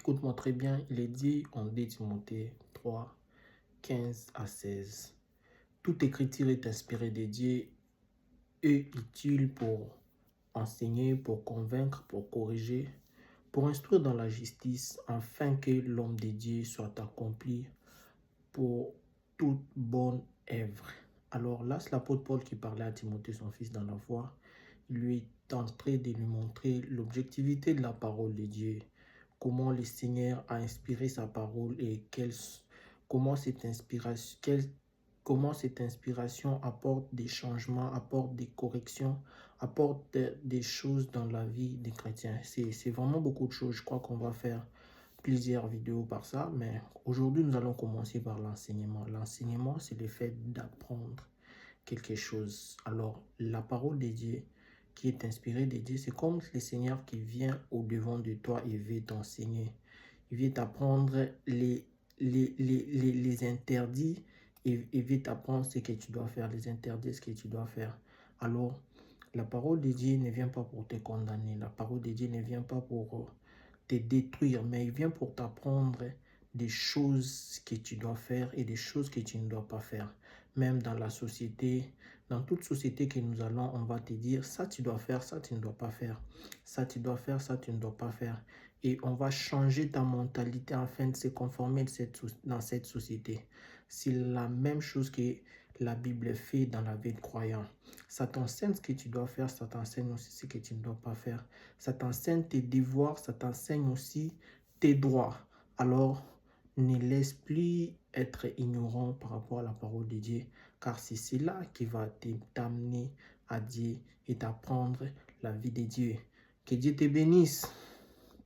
Écoute-moi très bien, il est dit en 2 Timothée 3, 15 à 16. Toute écriture est inspirée de Dieu et utile pour enseigner, pour convaincre, pour corriger, pour instruire dans la justice, afin que l'homme de Dieu soit accompli pour toute bonne œuvre. Alors là, c'est l'apôtre Paul qui parlait à Timothée, son fils dans la foi. Il lui tenterait de lui montrer l'objectivité de la parole de Dieu, comment le Seigneur a inspiré sa parole et comment cette inspiration apporte des changements, apporte des corrections, apporte des choses dans la vie des chrétiens. C'est vraiment beaucoup de choses. Je crois qu'on va faire plusieurs vidéos par ça, mais aujourd'hui, nous allons commencer par l'enseignement. L'enseignement, c'est le fait d'apprendre quelque chose. Alors, la parole de Dieu qui est inspirée de Dieu, c'est comme le Seigneur qui vient au-devant de toi et veut t'enseigner. Il veut t'apprendre les interdits et il veut t'apprendre ce que tu dois faire, les interdits, ce que tu dois faire. Alors, la parole de Dieu ne vient pas pour te condamner. La parole de Dieu ne vient pas pour te détruire, mais il vient pour t'apprendre des choses que tu dois faire et des choses que tu ne dois pas faire. Même dans la société, dans toute société que nous allons, on va te dire ça tu dois faire, ça tu ne dois pas faire. Ça tu dois faire, ça tu ne dois pas faire. Et on va changer ta mentalité afin de se conformer dans cette société. C'est la même chose que la Bible fait dans la vie de croyant. Ça t'enseigne ce que tu dois faire, ça t'enseigne aussi ce que tu ne dois pas faire. Ça t'enseigne tes devoirs, ça t'enseigne aussi tes droits. Alors, ne laisse plus être ignorant par rapport à la parole de Dieu, car c'est cela qui va t'amener à Dieu et t'apprendre la vie de Dieu. Que Dieu te bénisse.